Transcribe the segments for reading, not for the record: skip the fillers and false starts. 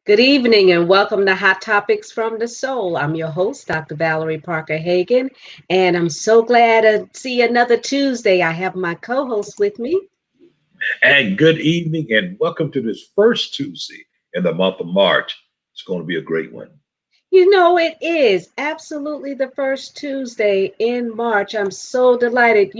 Good evening and welcome to Hot Topics from the Soul. I'm your host, Dr. Valerie Parker Hagan, and I'm so glad to see another Tuesday. I have my co-host with me. And good evening and welcome to this first Tuesday in the month of March. It's going to be a great one. You know, it is absolutely the first Tuesday in March. I'm so delighted.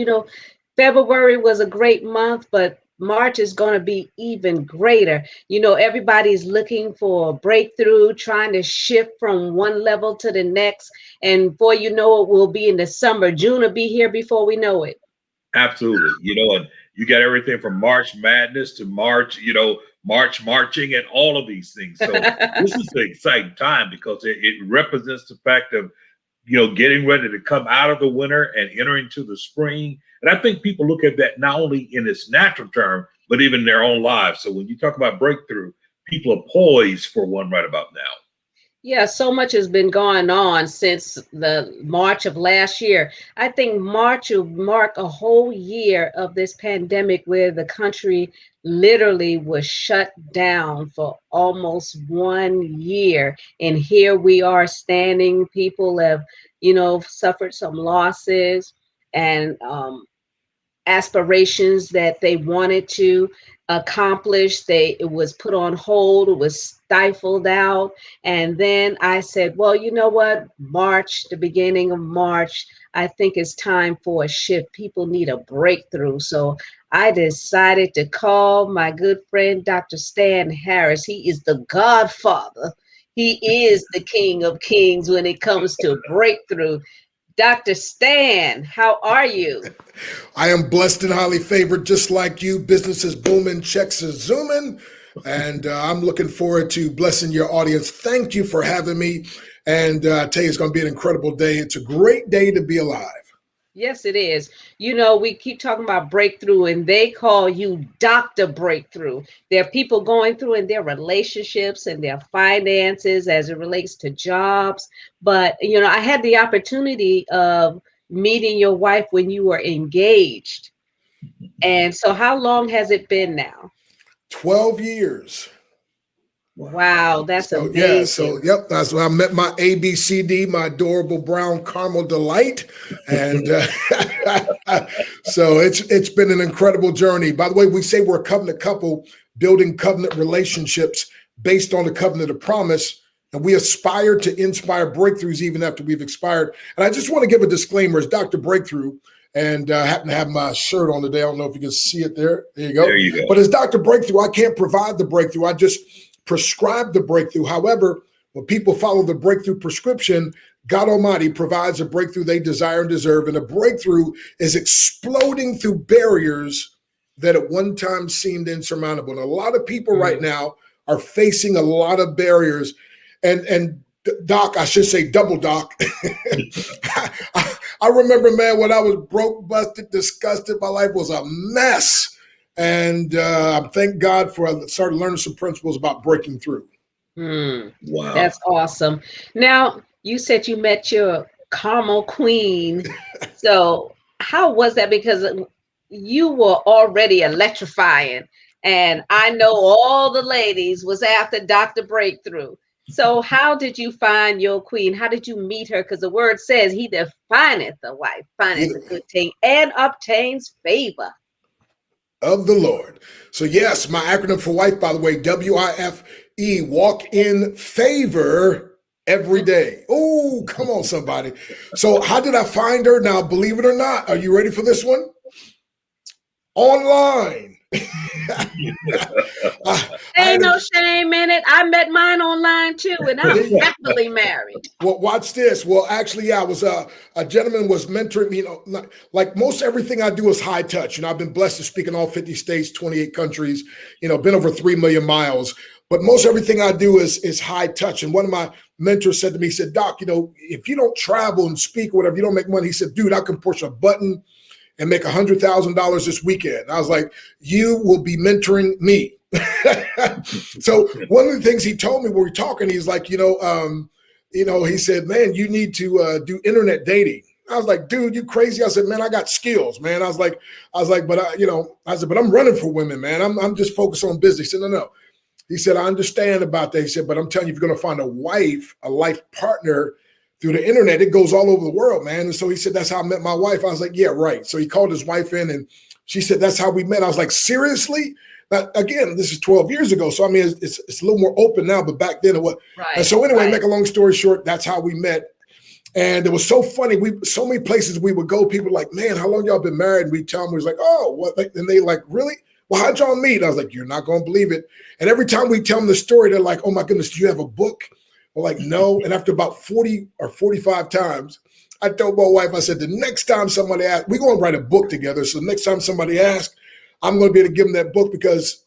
February was a great month, but March is going to be even greater. Everybody's looking for a breakthrough, trying to shift from one level to the next. And before you know it, we'll be in the summer. June will be here before we know it. Absolutely. And you got everything from March Madness to March, March marching and all of these things. So this is an exciting time because it represents the fact of, getting ready to come out of the winter and enter into the spring. And I think people look at that not only in its natural term, but even in their own lives. So when you talk about breakthrough, people are poised for one right about now. Yeah, so much has been going on since the March of last year. I think March will mark a whole year of this pandemic where the country literally was shut down for almost 1 year. And here we are standing. People have, suffered some losses and aspirations that they wanted to accomplish. It was put on hold, it was stifled out. And then I said, well, you know what? March, the beginning of March, I think it's time for a shift. People need a breakthrough. So I decided to call my good friend, Dr. Stan Harris. He is the godfather. He is the king of kings when it comes to breakthrough. Dr. Stan, how are you? I am blessed and highly favored, just like you. Business is booming, checks are zooming, and I'm looking forward to blessing your audience. Thank you for having me, and I tell you, it's going to be an incredible day. It's a great day to be alive. Yes, it is. We keep talking about breakthrough, and they call you Dr. Breakthrough. There are people going through in their relationships and their finances as it relates to jobs. But, I had the opportunity of meeting your wife when you were engaged. And so how long has it been now? 12 years. Wow, that's So, amazing. yep, that's when I met my ABCD, my adorable brown caramel delight. And so it's been an incredible journey. By the way, we say we're a covenant couple building covenant relationships based on the covenant of promise. And we aspire to inspire breakthroughs even after we've expired. And I just want to give a disclaimer as Dr. Breakthrough, and I happen to have my shirt on today. I don't know if you can see it there. There you go. There you go. But as Dr. Breakthrough, I can't provide the breakthrough. I just prescribe the breakthrough. However, when people follow the breakthrough prescription, God Almighty provides a breakthrough they desire and deserve. And a breakthrough is exploding through barriers that at one time seemed insurmountable. And a lot of people right now are facing a lot of barriers. And Doc, I should say double Doc. I remember, man, when I was broke, busted, disgusted, my life was a mess. And thank God for I started learning some principles about breaking through. Wow. That's awesome. Now, you said you met your caramel queen. So how was that? Because you were already electrifying. And I know all the ladies was after Dr. Breakthrough. So how did you find your queen? How did you meet her? Because the word says he that findeth a wife, findeth a good thing, and obtains favor of the Lord. So yes, my acronym for wife, by the way, WIFE, walk in favor every day. Oh, come on, somebody. So how did I find her? Now, believe it or not, are you ready for this one? Online. Ain't no shame in it. I met mine online too, and I'm happily married. Well, watch this. Well, actually, yeah, I was a gentleman was mentoring me. Like most everything I do is high touch. I've been blessed to speak in all 50 states, 28 countries. Been over 3 million miles. But most everything I do is high touch. And one of my mentors said to me, he said, Doc, if you don't travel and speak or whatever, you don't make money. He said, dude, I can push a button and make $100,000 this weekend. And I was like, you will be mentoring me. So one of the things he told me when we were talking, he's like, he said, man, you need to do internet dating. I was like, dude, you crazy? I said, man, I got skills, man. I was like, but but I'm running for women, man. I'm just focused on business. He said, no. He said, I understand about that. He said, but I'm telling you, if you're going to find a wife, a life partner through the internet, it goes all over the world, man. And so he said, that's how I met my wife. I was like, yeah, right. So he called his wife in and she said, that's how we met. I was like, seriously? Now, again, this is 12 years ago. So, I mean, it's a little more open now, but back then it was. Right, and so anyway, make a long story short, that's how we met. And it was so funny. So many places we would go, people were like, man, how long y'all been married? And we tell them, we was like, oh, what? And they like, really? Well, how'd y'all meet? I was like, you're not going to believe it. And every time we tell them the story, they're like, oh my goodness, do you have a book? We're like, no. And after about 40 or 45 times, I told my wife, I said, the next time somebody asks, we're going to write a book together. So the next time somebody asks, I'm going to be able to give them that book because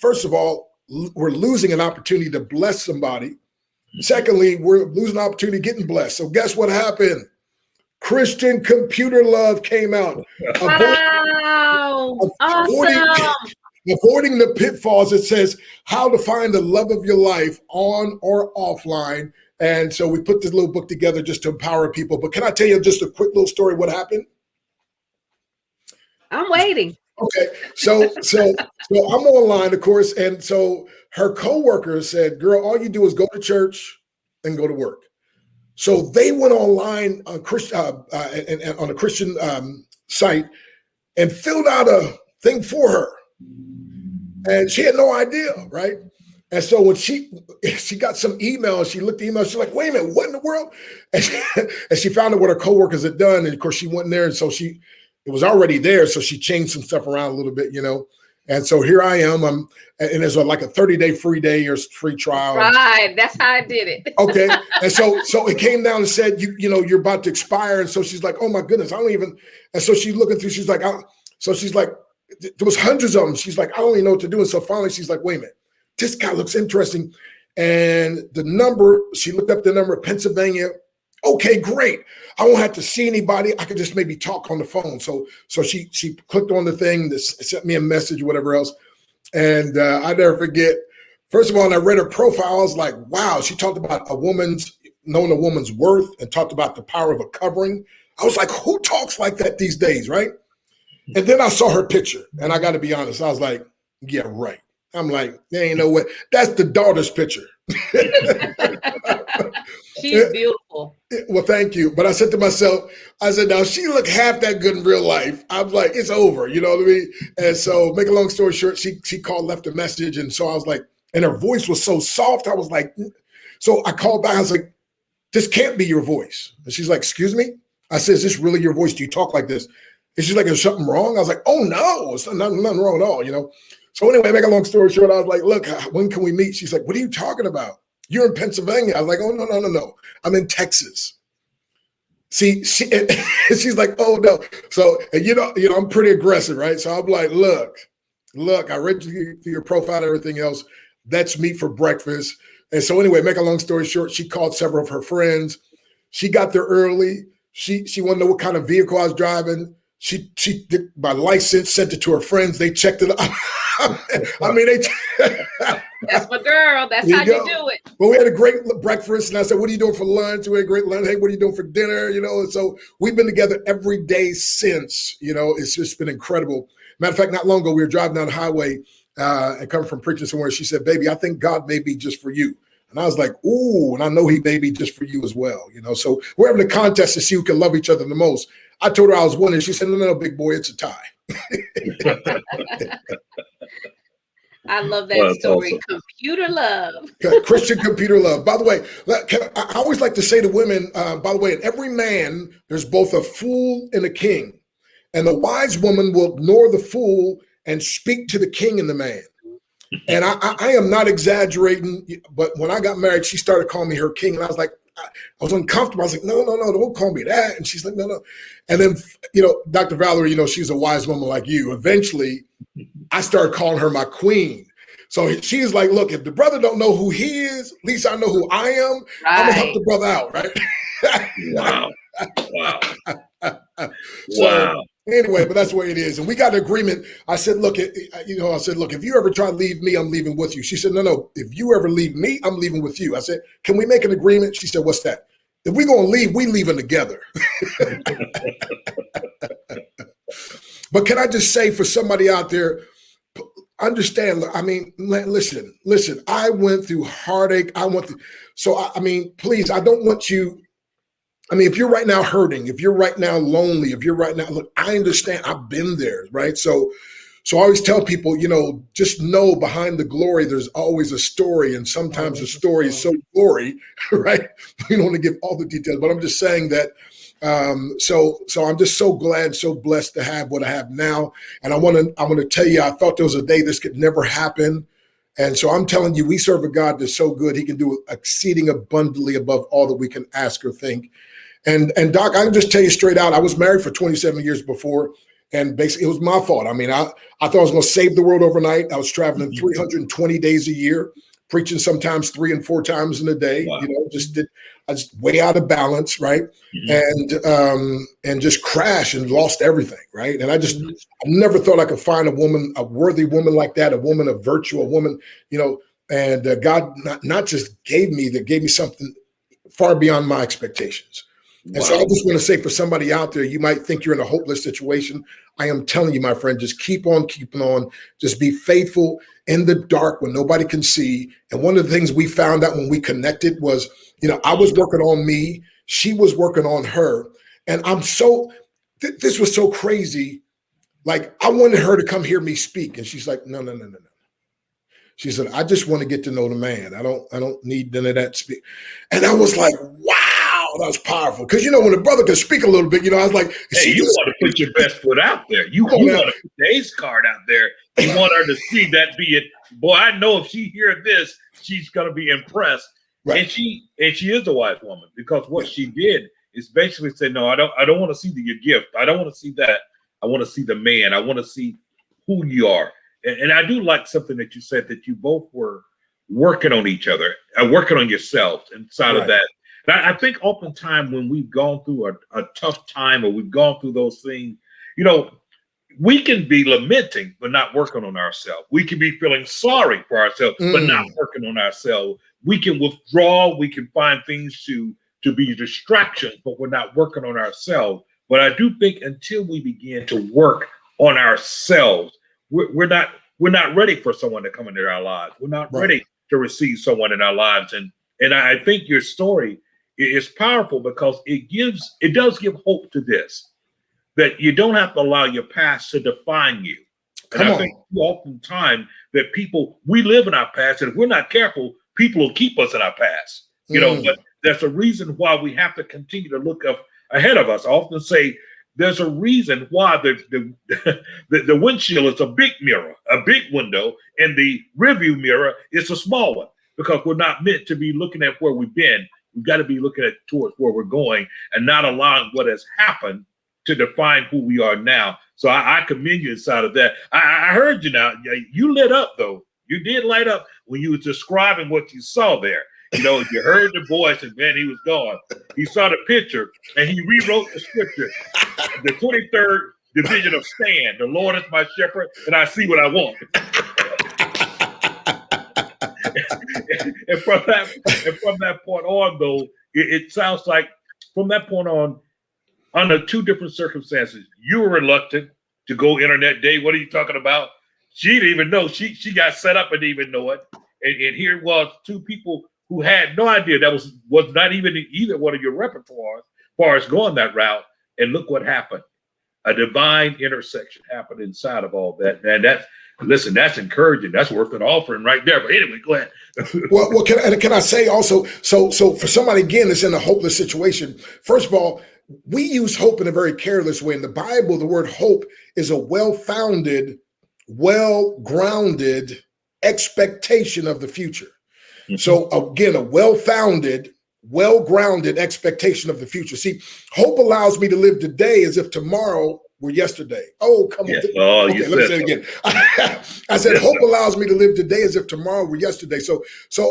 first of all, we're losing an opportunity to bless somebody. Secondly, we're losing an opportunity getting blessed. So guess what happened? Christian Computer Love came out. Wow. Awesome. Avoiding the pitfalls. It says how to find the love of your life on or offline. And so we put this little book together just to empower people. But can I tell you just a quick little story what happened? I'm waiting. Okay. So I'm online, of course. And so her coworker said, girl, all you do is go to church and go to work. So they went online on a Christian site and filled out a thing for her. And she had no idea, right? And so when she got some email, she looked at the email, she's like, wait a minute, what in the world? And she found out what her coworkers had done. And of course she went in there. And so it was already there. So she changed some stuff around a little bit, you know. And so here I am. And there's like a 30-day free day or free trial. Right. That's how I did it. Okay. And so it came down and said, you know, you're about to expire. And so she's like, oh my goodness, I don't even. And so she's looking through, she's like, there was hundreds of them. She's like, I don't even know what to do. And so finally she's like, wait a minute, this guy looks interesting. And the number, she looked up the number of Pennsylvania. Okay, great. I won't have to see anybody. I could just maybe talk on the phone. So she clicked on the thing, sent me a message, whatever else. And I never forget. First of all, when I read her profile, I was like, wow. She talked about knowing a woman's worth and talked about the power of a covering. I was like, who talks like that these days, right? And then I saw her picture, and I got to be honest. I was like, yeah, right. I'm like, there ain't no way. That's the daughter's picture. She's beautiful. Well, thank you. But I said to myself, now she look half that good in real life. I'm like, it's over. You know what I mean? And so make a long story short, she called, left a message. And so I was like, and her voice was so soft. I was like, so I called back. I was like, this can't be your voice. And she's like, excuse me? I said, is this really your voice? Do you talk like this? And she's like, is something wrong? I was like, oh no, it's nothing wrong at all, you know? So anyway, make a long story short, I was like, look, when can we meet? She's like, what are you talking about? You're in Pennsylvania. I was like, oh, no. I'm in Texas. See, she's like, oh no. So, and you know, I'm pretty aggressive, right? So I'm like, look, I read your profile and everything else. Let's meet for breakfast. And so anyway, make a long story short, she called several of her friends. She got there early. She wanted to know what kind of vehicle I was driving. She did my license, sent it to her friends. They checked it out. I mean, that's my girl. That's how you do it. Well, we had a great breakfast, and I said, what are you doing for lunch? We had a great lunch. Hey, what are you doing for dinner? You know, and so we've been together every day since. You know, it's just been incredible. Matter of fact, not long ago, we were driving down the highway and coming from preaching somewhere. She said, baby, I think God may be just for you. And I was like, ooh, and I know he may be just for you as well. You know, so we're having a contest to see who can love each other the most. I told her I was winning. She said, no, big boy, it's a tie. I love that story. Awesome. Computer love. Christian computer love. By the way, I always like to say to women, by the way, in every man, there's both a fool and a king. And the wise woman will ignore the fool and speak to the king in the man. And I am not exaggerating, but when I got married, she started calling me her king. And I was like, I was uncomfortable. I was like, no, don't call me that. And she's like, no. And then, you know, Dr. Valerie, you know, she's a wise woman like you. Eventually, I started calling her my queen. So she's like, look, if the brother don't know who he is, at least I know who I am. Right. I'm going to help the brother out, right? Wow. So, anyway, but that's the way it is. And we got an agreement. I said, look, if you ever try to leave me, I'm leaving with you. She said, no, if you ever leave me, I'm leaving with you. I said, can we make an agreement? She said, what's that? If we're going to leave, we leaving together. But can I just say for somebody out there, understand. I mean, listen. I went through heartache. I mean, please, I don't want you. I mean, if you're right now hurting, if you're right now lonely, if you're right now, look, I understand. I've been there, right? So I always tell people, just know behind the glory, there's always a story. And sometimes the story is so gory, right? We don't want to give all the details, but I'm just saying that. So I'm just so glad, so blessed to have what I have now. And I want to tell you, I thought there was a day this could never happen. And so I'm telling you, we serve a God that's so good. He can do exceeding abundantly above all that we can ask or think. And Doc, I can just tell you straight out, I was married for 27 years before, and basically it was my fault. I mean, I thought I was going to save the world overnight. I was traveling 320 days a year, preaching sometimes 3 and 4 times in a day. Wow. I just way out of balance, right? And just crashed and lost everything, right? And I never thought I could find a worthy woman like that, a woman of virtue, a woman, and God not just gave me something far beyond my expectations. And so I just want to say, for somebody out there, you might think you're in a hopeless situation. I am telling you, my friend, just keep on keeping on. Just be faithful in the dark when nobody can see. And one of the things we found out when we connected was, I was working on me. She was working on her. And this was so crazy. Like, I wanted her to come hear me speak. And she's like, no. She said, I just want to get to know the man. I don't need none of that speak. And I was like, wow. That was powerful. Because, when a brother can speak a little bit, I was like, hey, you want to put your best foot out there. You want to put the ace card out there. You want her to see that, be it. Boy, I know if she hears this, she's going to be impressed. Right. And she is a wise woman, because what she did is basically say, no, I don't want to see your gift. I don't want to see that. I want to see the man. I want to see who you are. And I do like something that you said, that you both were working on each other and working on yourselves inside of that. I think oftentimes when we've gone through a tough time, or we've gone through those things, we can be lamenting, but not working on ourselves. We can be feeling sorry for ourselves, but not working on ourselves. We can withdraw. We can find things to be distractions, but we're not working on ourselves. But I do think until we begin to work on ourselves, we're not ready for someone to come into our lives. We're not ready to receive someone in our lives. And I think your story is powerful, because it does give hope to this, that you don't have to allow your past to define you. And I think oftentimes that we live in our past, and if we're not careful, people will keep us in our past. But that's a reason why we have to continue to look up ahead of us. I often say there's a reason why the windshield is a big mirror, a big window, and the rearview mirror is a small one, because we're not meant to be looking at where we've been. We've got to be looking at towards where we're going, and not allowing what has happened to define who we are now. So I commend you inside of that. I heard you now. You lit up, though. You did light up when you were describing what you saw there. You heard the voice, and then he was gone. He saw the picture, and he rewrote the scripture. The 23rd division of Stan. The Lord is my shepherd, and I see what I want. and from that point on, though, it sounds like from that point on, under 2 different circumstances, you were reluctant to go internet day. What are you talking about? She didn't even know. She got set up and didn't even know it. And here was 2 people who had no idea that was not even in either one of your repertoires as far as going that route. And look what happened. A divine intersection happened inside of all that. And that's encouraging. That's worth an offering right there. But anyway, go ahead. well, can I say also, so for somebody, again, that's in a hopeless situation, first of all, we use hope in a very careless way. In the Bible, the word hope is a well-founded, well-grounded expectation of the future. So again, a well-founded, well-grounded expectation of the future. See, hope allows me to live today as if tomorrow were yesterday. Oh, come on. Okay, let me say it again. I said, hope allows me to live today as if tomorrow were yesterday. So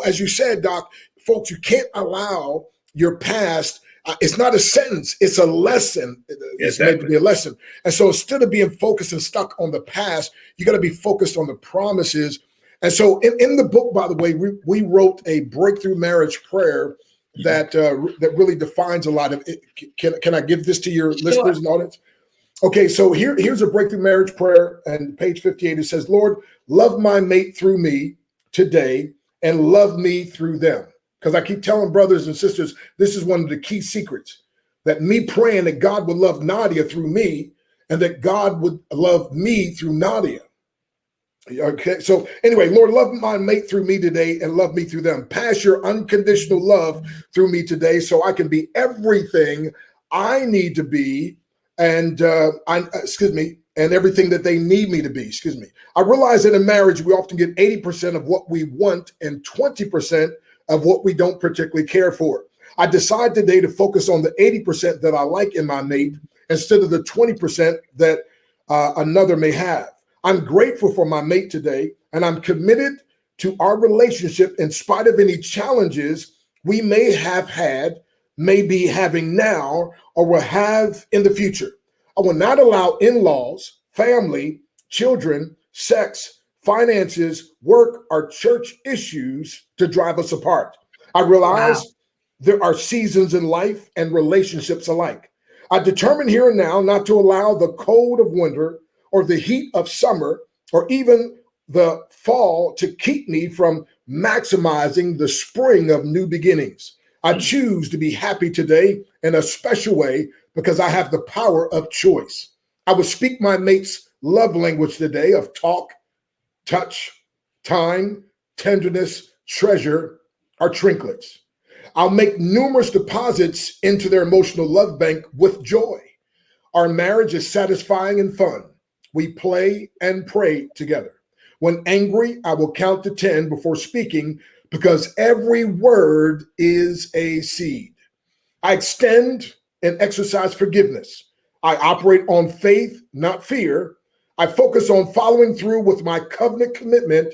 as you said, Doc, folks, you can't allow your past. It's not a sentence. It's a lesson. It's meant to be a lesson. And so instead of being focused and stuck on the past, you got to be focused on the promises. And so in the book, by the way, we wrote a breakthrough marriage prayer that really defines a lot of it. Can I give this to your listeners and audience? Okay, so here's a breakthrough marriage prayer, and page 58, it says, Lord, love my mate through me today and love me through them. Because I keep telling brothers and sisters, this is one of the key secrets, that me praying that God would love Nadia through me and that God would love me through Nadia. Okay, so anyway, Lord, love my mate through me today and love me through them. Pass your unconditional love through me today so I can be everything I need to be and and everything that they need me to be. I realize that in marriage, we often get 80% of what we want and 20% of what we don't particularly care for. I decide today to focus on the 80% that I like in my mate instead of the 20% that another may have. I'm grateful for my mate today, and I'm committed to our relationship in spite of any challenges we may have had, may be having now, or will have in the future. I will not allow in-laws, family, children, sex, finances, work, or church issues to drive us apart. I realize Wow. there are seasons in life and relationships alike. I determine here and now not to allow the cold of winter or the heat of summer or even the fall to keep me from maximizing the spring of new beginnings. I choose to be happy today in a special way because I have the power of choice. I will speak my mate's love language today of talk, touch, time, tenderness, treasure, or trinkets. I'll make numerous deposits into their emotional love bank with joy. Our marriage is satisfying and fun. We play and pray together. When angry, I will count to 10 before speaking because every word is a seed. I extend and exercise forgiveness. I operate on faith, not fear. I focus on following through with my covenant commitment,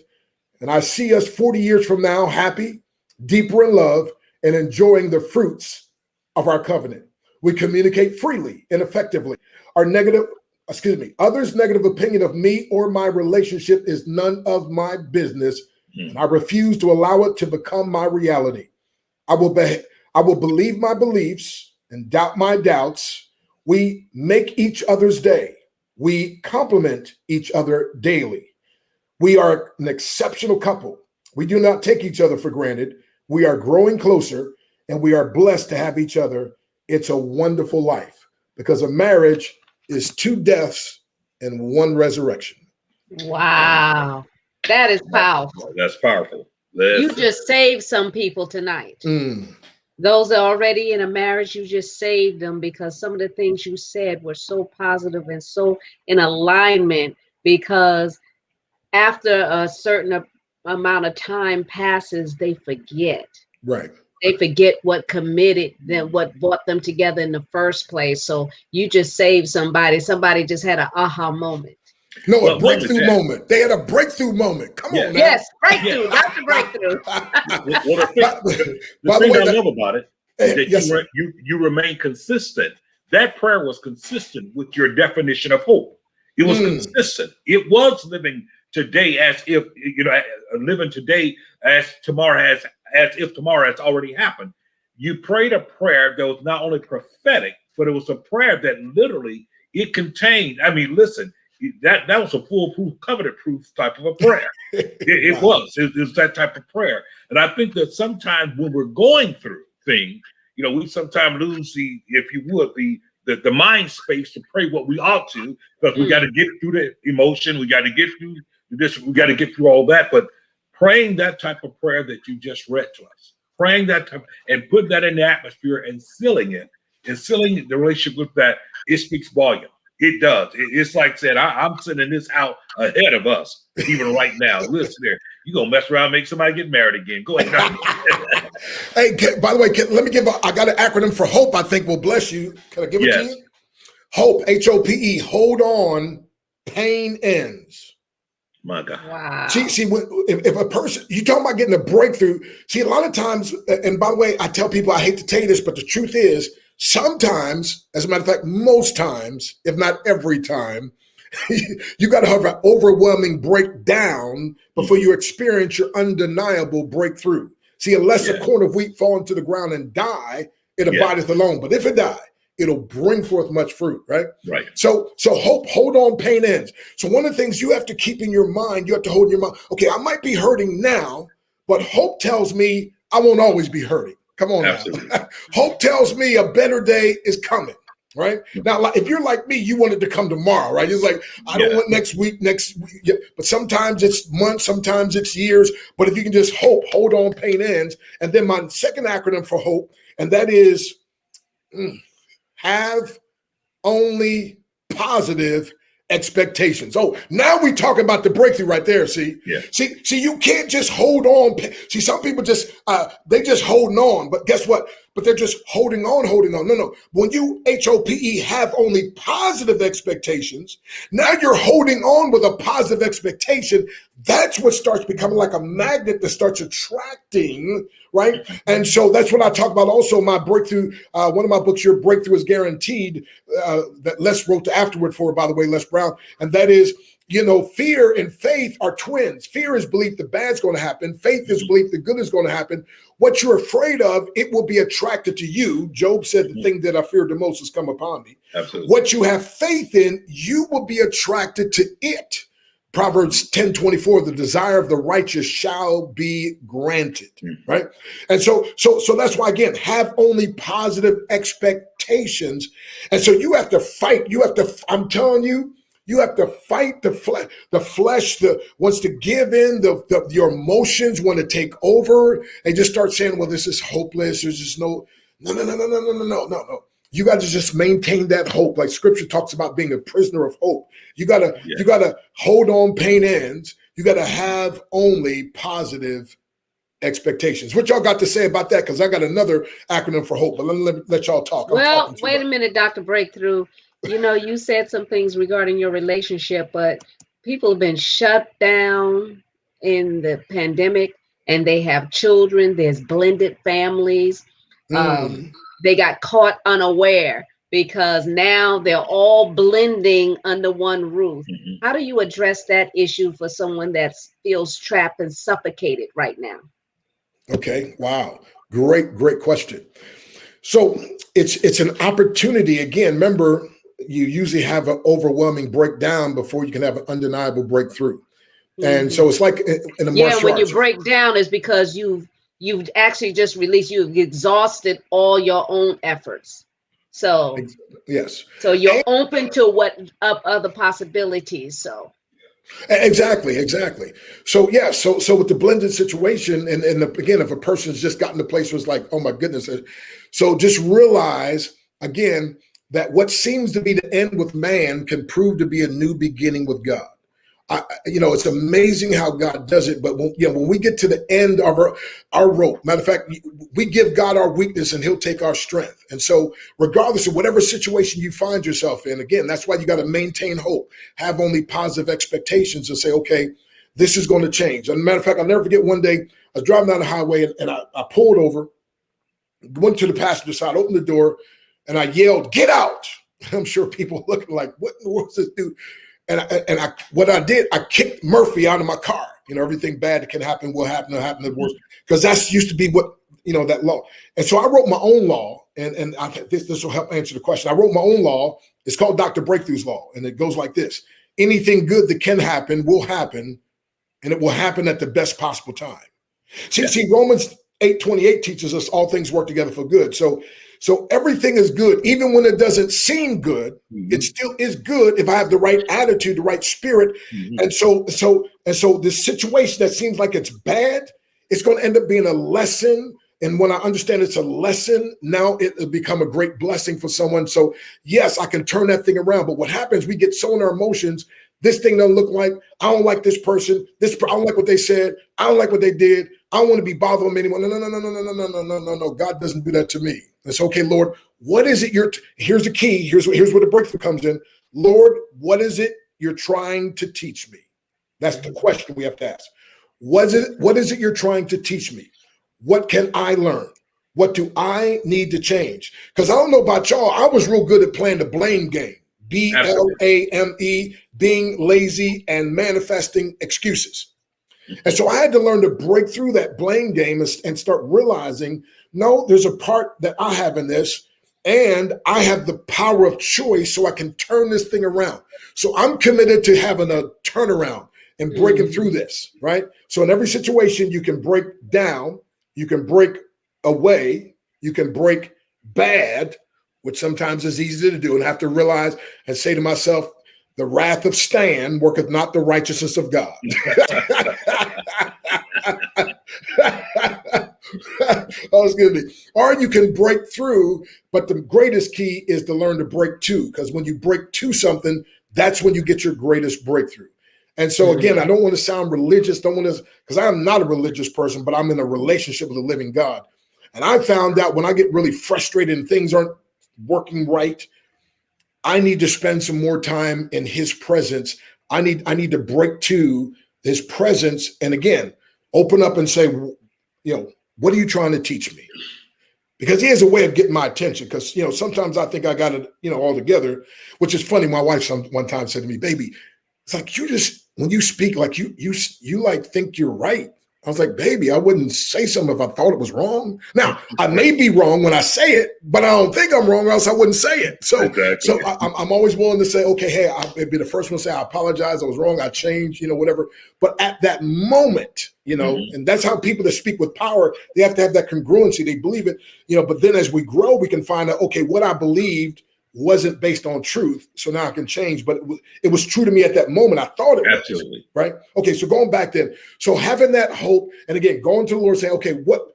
and I see us 40 years from now happy, deeper in love, and enjoying the fruits of our covenant. We communicate freely and effectively. Others' negative opinion of me or my relationship is none of my business, and I refuse to allow it to become my reality. I will believe my beliefs and doubt my doubts. We make each other's day. We complement each other daily. We are an exceptional couple. We do not take each other for granted. We are growing closer, and we are blessed to have each other. It's a wonderful life because a marriage is 2 deaths and 1 resurrection. Wow. That is powerful. That's powerful. You just saved some people tonight. Those that are already in a marriage, you just saved them because some of the things you said were so positive and so in alignment, because after a certain amount of time passes, they forget. Right. They forget what committed them, what brought them together in the first place. So you just saved somebody. Somebody just had an aha moment. No, a breakthrough moment. They had a breakthrough moment. Come on now. Yes, breakthrough. That's the breakthrough. The thing I love about it is that you remain consistent. That prayer was consistent with your definition of hope. It was consistent. It was living today as if, living today as if tomorrow has already happened. You prayed a prayer that was not only prophetic, but it was a prayer that literally it contained. I mean, listen, that was a foolproof, covenant-proof type of a prayer. It was that type of prayer. And I think that sometimes when we're going through things, we sometimes lose the mind space to pray what we ought to, because we got to get through the emotion, we got to get through this, we got to get through all that. But praying that type of prayer that you just read to us, praying that type and putting that in the atmosphere and sealing it, and sealing the relationship with that, it speaks volume. It does. It's like said, I'm sending this out ahead of us, even right now. Listen there. You're going to mess around and make somebody get married again. Go ahead. Hey, by the way, let me I got an acronym for HOPE I think will bless you. Can I give it to you? HOPE, HOPE, hold on, pain ends. My God. Wow. See, if a person, you talking about getting a breakthrough. See, a lot of times, and by the way, I tell people, I hate to tell you this, but the truth is, sometimes, as a matter of fact, most times, if not every time, you got to have an overwhelming breakdown before you experience your undeniable breakthrough. See, unless a corn of wheat fall into the ground and die, it abideth alone. But if it die, it'll bring forth much fruit, right? Right. So hope, hold on, pain ends. So one of the things you have to keep in your mind, you have to hold in your mind, okay, I might be hurting now, but hope tells me I won't always be hurting. Come on Absolutely. now. Hope tells me a better day is coming. Right now, like, if you're like me, you want it to come tomorrow, right? It's like, I don't want next week, yeah, but sometimes it's months, sometimes it's years. But if you can just hold on, pain ends. And then my second acronym for hope, and that is have only positive expectations. Oh, now we talk about the breakthrough right there. See, see, you can't just hold on. See, some people just they just holding on, but guess what? But they're just holding on. No. When you HOPE have only positive expectations, now you're holding on with a positive expectation. That's what starts becoming like a magnet that starts attracting, right? And so that's what I talk about. Also, my breakthrough, one of my books, Your Breakthrough is Guaranteed, that Les wrote the afterword for, by the way, Les Brown. And that is, fear and faith are twins. Fear is belief the bad's going to happen. Faith is belief the good is going to happen. What you're afraid of, it will be attracted to you. Job said, the thing that I feared the most has come upon me. Absolutely. What you have faith in, you will be attracted to it. Proverbs 10:24, the desire of the righteous shall be granted, right? And so that's why, again, have only positive expectations. And so you have to fight. I'm telling you, you have to fight the flesh. The flesh wants to give in. Your emotions want to take over. They just start saying, well, this is hopeless. There's just no. You got to just maintain that hope. Like scripture talks about being a prisoner of hope. You gotta hold on, pain ends. You gotta have only positive expectations. What y'all got to say about that? Because I got another acronym for hope, but let y'all talk. Well, wait a minute, Dr. Breakthrough. You said some things regarding your relationship, but people have been shut down in the pandemic and they have children. There's blended families. They got caught unaware because now they're all blending under one roof. How do you address that issue for someone that feels trapped and suffocated right now? Okay. Wow. Great question. So it's an opportunity. Again, remember, you usually have an overwhelming breakdown before you can have an undeniable breakthrough. And so it's like in a martial when arts. you break down is because you've actually just released, you've exhausted all your own efforts. So yes. So you're open to what other possibilities. So exactly. So yeah, so with the blended situation, and again, if a person's just gotten to a place where it's like, oh my goodness, so just realize again that what seems to be the end with man can prove to be a new beginning with God. It's amazing how God does it. But when we get to the end of our rope, matter of fact, we give God our weakness and he'll take our strength. And so regardless of whatever situation you find yourself in, again, that's why you got to maintain hope, have only positive expectations and say, okay, this is going to change. And matter of fact, I'll never forget one day I was driving down the highway and I pulled over, went to the passenger side, opened the door, and I yelled, "Get out!" I'm sure people were looking like, what in the world is this dude? And what I did, I kicked Murphy out of my car. Everything bad that can happen will happen the worst. Because that's used to be what, that law. And so I wrote my own law, and I think this will help answer the question. I wrote my own law. It's called Dr. Breakthrough's Law. And it goes like this. Anything good that can happen will happen, and it will happen at the best possible time. See, Romans 8:28 teaches us all things work together for good. So everything is good, even when it doesn't seem good. It still is good if I have the right attitude, the right spirit. And so this situation that seems like it's bad, it's going to end up being a lesson. And when I understand it's a lesson, now it'll become a great blessing for someone. So yes, I can turn that thing around. But what happens, we get so in our emotions. This thing doesn't look like, I don't like this person. I don't like what they said. I don't like what they did. I don't want to be bothered with anyone. No. God doesn't do that to me. It's okay, Lord. What is it here's the key. Here's where the breakthrough comes in. Lord, what is it you're trying to teach me? That's the question we have to ask. What is it you're trying to teach me? What can I learn? What do I need to change? Because I don't know about y'all. I was real good at playing the blame game. BLAME, being lazy and manifesting excuses. And so I had to learn to break through that blame game and start realizing, no, there's a part that I have in this. and I have the power of choice so I can turn this thing around. So I'm committed to having a turnaround and breaking through this, right? So in every situation, you can break down, you can break away, you can break bad, which sometimes is easy to do, and I have to realize and say to myself, the wrath of Stan worketh not the righteousness of God. Or you can break through, but the greatest key is to learn to break to, because when you break to something, that's when you get your greatest breakthrough. And so again, I don't want to sound religious, because I am not a religious person, but I'm in a relationship with a living God. And I found out when I get really frustrated and things aren't working right, I need to spend some more time in his presence. I need to break to his presence. And again, open up and say, what are you trying to teach me? Because he has a way of getting my attention. Because, sometimes I think I got it, all together, which is funny. My wife one time said to me, baby, it's like, when you speak, like you like think you're right. I was like, baby, I wouldn't say something if I thought it was wrong. Now, I may be wrong when I say it, but I don't think I'm wrong, or else I wouldn't say it. So, exactly. So I'm always willing to say, okay, hey, I'll be the first one to say, I apologize, I was wrong, I changed, whatever. But at that moment, and that's how people that speak with power, they have to have that congruency. They believe it, but then as we grow, we can find out, okay, what I believed wasn't based on truth. So now I can change, but it was true to me at that moment. I thought it was. Absolutely. Right. Okay. So going back then, so having that hope, and again, going to the Lord saying, okay, what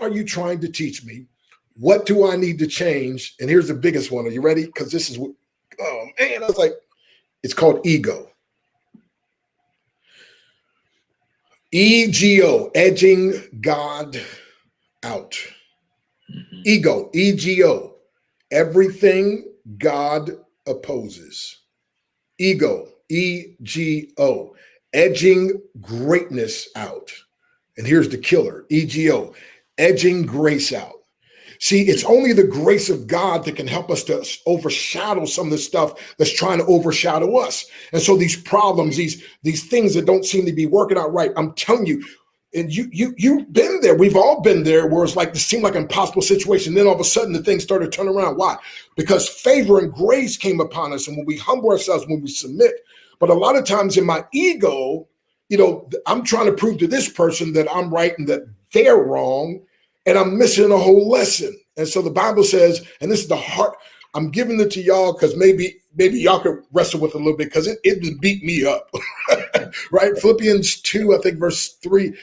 are you trying to teach me? What do I need to change? And here's the biggest one. Are you ready? Because this is what, oh man, I was like, it's called ego. EGO, edging God out. Ego, EGO. Everything God opposes. Ego, EGO, edging greatness out. And here's the killer, EGO, edging grace out. See, it's only the grace of God that can help us to overshadow some of the stuff that's trying to overshadow us. And so these problems, these things that don't seem to be working out right, I'm telling you, and you've been there. We've all been there where it's like, this seemed like an impossible situation. Then all of a sudden the things started to turn around. Why? Because favor and grace came upon us. And when we humble ourselves, when we submit, but a lot of times in my ego, I'm trying to prove to this person that I'm right and that they're wrong. And I'm missing a whole lesson. And so the Bible says, and this is the heart, I'm giving it to y'all because maybe y'all could wrestle with it a little bit, because it beat me up. Right? Philippians 2, I think verse 3,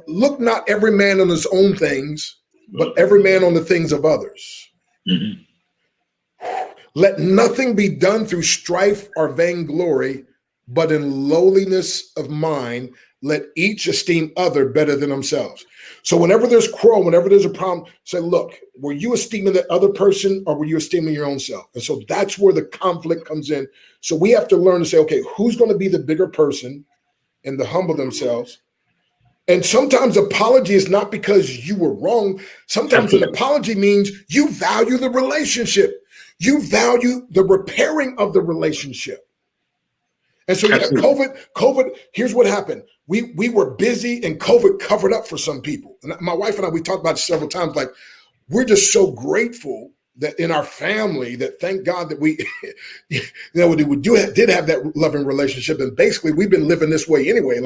look not every man on his own things, but every man on the things of others. Let nothing be done through strife or vainglory, but in lowliness of mind, let each esteem other better than themselves. So whenever there's quarrel, whenever there's a problem, say, look, were you esteeming that other person, or were you esteeming your own self? And so that's where the conflict comes in. So we have to learn to say, okay, who's going to be the bigger person and to humble themselves? And sometimes apology is not because you were wrong. Sometimes an apology means you value the relationship. You value the repairing of the relationship. And so COVID, here's what happened. We were busy, and COVID covered up for some people. And my wife and I, we talked about it several times, like, we're just so grateful that in our family, that thank God that we, did have that loving relationship. And basically we've been living this way anyway,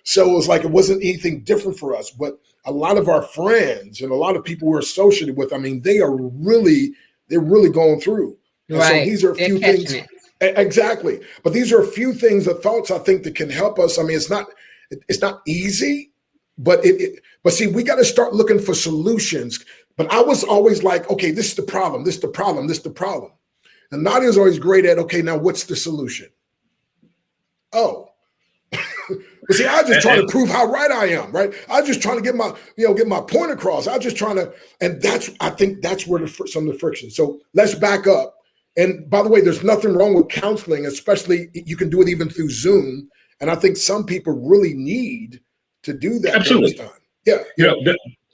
so it was like, it wasn't anything different for us. But a lot of our friends and a lot of people we're associated with, I mean, they're really going through. And right. So these are a few things. Exactly. But these are a few things, the thoughts I think that can help us. I mean, it's not easy, but see, we got to start looking for solutions. But I was always like, okay, this is the problem. This is the problem. This is the problem. And Nadia's always great at, okay, now what's the solution? Oh, but see, I was just trying to prove how right I am, right? I was just trying to get my point across. I was just trying to, and I think that's where some of the friction. So let's back up. And by the way, there's nothing wrong with counseling, especially you can do it even through Zoom. And I think some people really need to do that. Absolutely. This time.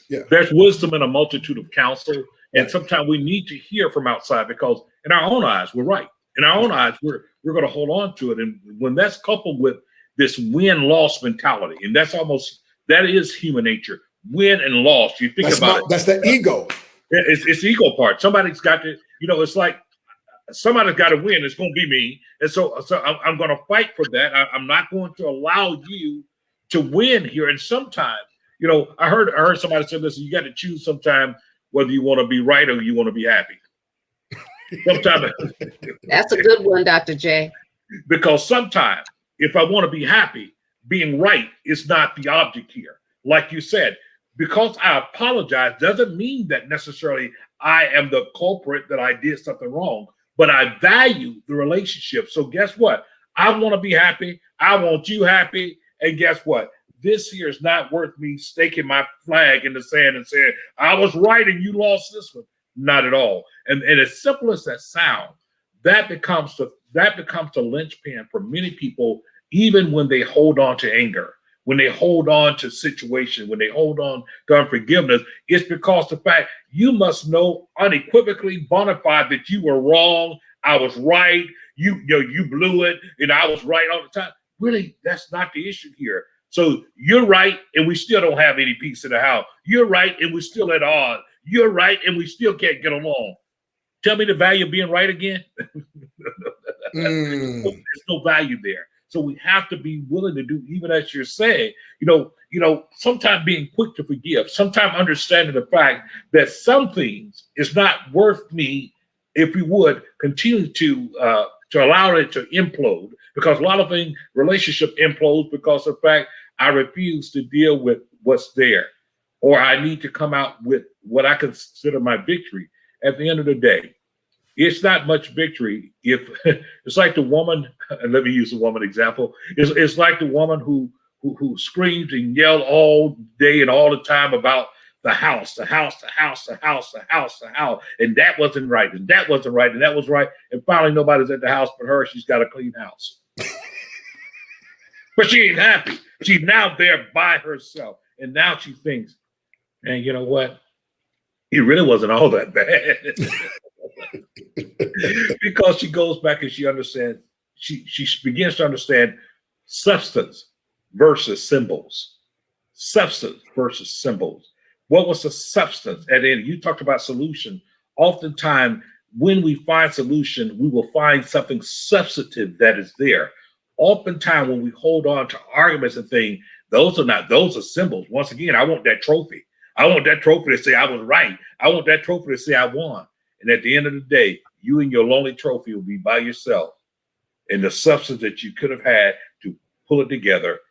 Yeah. There's wisdom in a multitude of counsel. And sometimes we need to hear from outside, because in our own eyes, we're right. In our own eyes, we're going to hold on to it. And when that's coupled with this win-loss mentality, and that is human nature, win and loss. You think about it. That's the ego. It's the ego part. Somebody's got to, it's like somebody's got to win. It's going to be me. And so I'm going to fight for that. I'm not going to allow you to win here. And sometimes, I heard somebody say, listen, you got to choose sometime whether you want to be right or you want to be happy. Sometimes that's a good one, Dr. J. Because sometimes if I want to be happy, being right is not the object here. Like you said, because I apologize doesn't mean that necessarily I am the culprit that I did something wrong, but I value the relationship. So guess what? I want to be happy. I want you happy. And guess what? This here is not worth me staking my flag in the sand and saying, I was right and you lost this one. Not at all. And as simple as that sounds, that becomes the linchpin for many people, even when they hold on to anger, when they hold on to situation, when they hold on to unforgiveness. It's because the fact you must know unequivocally, bona fide, that you were wrong. I was right. You blew it, and I was right all the time. Really, that's not the issue here. So you're right, and we still don't have any peace in the house. You're right, and we're still at odds. You're right, and we still can't get along. Tell me the value of being right again. There's no value there. So we have to be willing to do, even as you're saying, sometimes being quick to forgive, sometimes understanding the fact that some things is not worth me, if we would continue to allow it to implode, because a lot of things, relationship implodes because of the fact I refuse to deal with what's there, or I need to come out with what I consider my victory. At the end of the day, it's not much victory if it's like the woman, and let me use the woman example. It's like the woman who screams and yelled all day and all the time about the house, and that wasn't right, and that wasn't right, and that was right. And finally nobody's at the house but her. She's got a clean house. But she ain't happy. She's now there by herself. And now she thinks, man, you know what? It really wasn't all that bad. Because she goes back and she understands, she begins to understand substance versus symbols. Substance versus symbols. What was the substance at the end? You talked about solution. Oftentimes, when we find solution, we will find something substantive that is there. Oftentimes, when we hold on to arguments and things, those are symbols. Once again, I want that trophy. I want that trophy to say I was right. I want that trophy to say I won. And at the end of the day, you and your lonely trophy will be by yourself. And the substance that you could have had to pull it together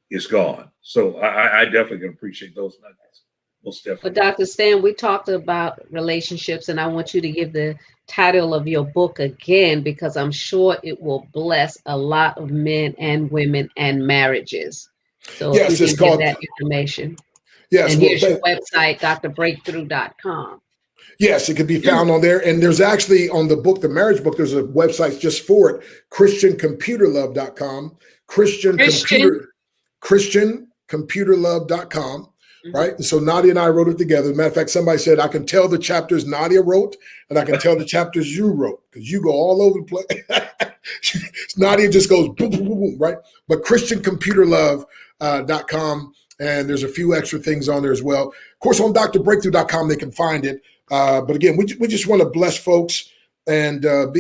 is gone. So I definitely can appreciate those nuggets. Most definitely. But Dr. Stan, we talked about relationships, and I want you to give the title of your book again, because I'm sure it will bless a lot of men and women and marriages. So yes, if you it's can called give that information. Yes, and here's your website, drbreakthrough.com. Yes, it can be found on there. And there's actually on the book, the marriage book, there's a website just for it, christiancomputerlove.com, christiancomputerlove.com. Right. And so Nadia and I wrote it together. As a matter of fact, somebody said, I can tell the chapters Nadia wrote and I can tell the chapters you wrote, because you go all over the place. Nadia just goes boom, boom, boom, boom, right? But christiancomputerlove.com. And there's a few extra things on there as well. Of course, on drbreakthrough.com, they can find it. But again, we just want to bless folks and Nadia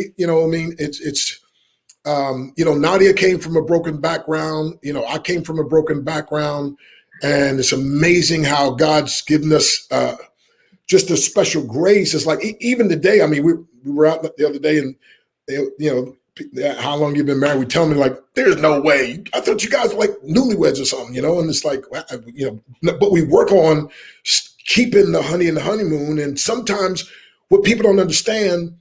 came from a broken background. I came from a broken background. And it's amazing how God's given us just a special grace. It's like even today, I mean, we were out the other day and, how long you've been married? We tell me like, there's no way. I thought you guys were like newlyweds or something, and it's like, but we work on keeping the honey in the honeymoon. And sometimes what people don't understand,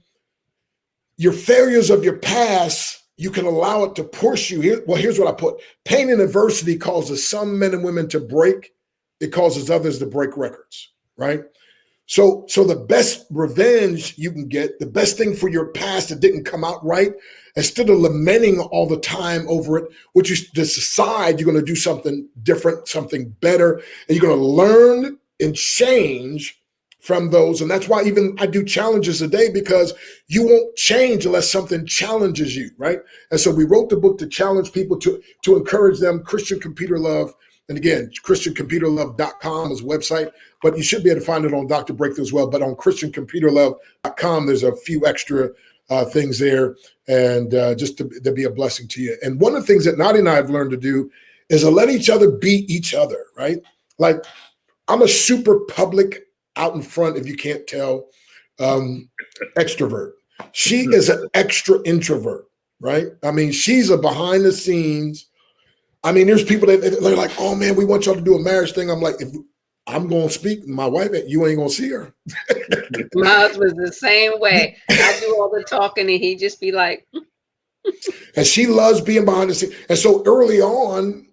your failures of your past, you can allow it to push you. Here's what I put. Pain and adversity causes some men and women to break. It causes others to break records, right? So the best revenge you can get, the best thing for your past that didn't come out right, instead of lamenting all the time over it, what you decide you're going to do something different, something better, and you're going to learn and change from those. And that's why even I do challenges a day, because you won't change unless something challenges you, right? And so we wrote the book to challenge people, to encourage them. Christian Computer Love. And again, christiancomputerlove.com is a website. but you should be able to find it on Dr. Breakthrough as well. But on ChristianComputerLove.com, there's a few extra things there, and just to be a blessing to you. And one of the things that Nadia and I have learned to do is to let each other be each other, right? Like, I'm a super public, out in front, if you can't tell, extrovert. She is an extra introvert, right? I mean, she's a behind the scenes. I mean, there's people that they're like, oh man, we want y'all to do a marriage thing. I'm like, if I'm going to speak, my wife, you ain't going to see her. My husband's the same way. I do all the talking and he just be like. And she loves being behind the scenes. And so early on,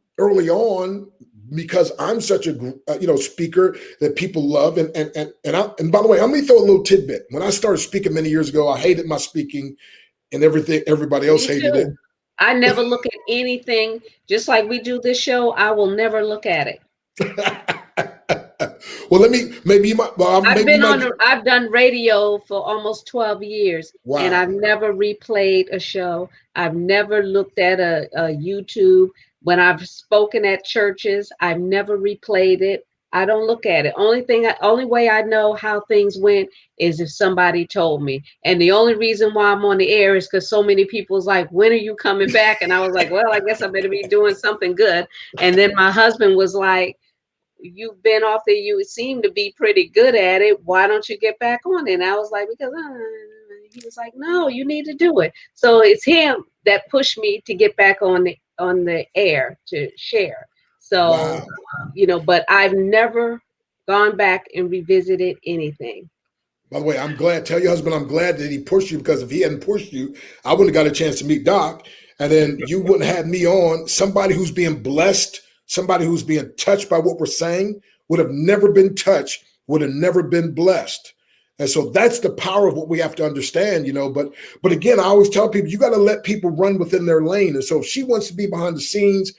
because I'm such a speaker that people love, and by the way, let me throw a little tidbit. When I started speaking many years ago, I hated my speaking, and everyly everybody else hated it. I never look at anything. Just like we do this show, I will never look at it. Well, maybe you might. Well, I've done radio for almost 12 years. Wow. And I've never replayed a show. I've never looked at a YouTube. When I've spoken at churches, I've never replayed it. I don't look at it. Only way I know how things went is if somebody told me. And the only reason why I'm on the air is because so many people's like, when are you coming back? And I was like, well, I guess I better be doing something good. And then my husband was like, you've been off there. You seem to be pretty good at it. Why don't you get back on it? And I was like, because he was like, no, you need to do it. So it's him that pushed me to get back on the air to share. So, wow. But I've never gone back and revisited anything. By the way, I'm glad, tell your husband, I'm glad that he pushed you, because if he hadn't pushed you, I wouldn't have got a chance to meet Doc. And then you wouldn't have me on. Somebody who's being blessed, somebody who's being touched by what we're saying would have never been touched, would have never been blessed. And so that's the power of what we have to understand, but again, I always tell people, you got to let people run within their lane. And so if she wants to be behind the scenes,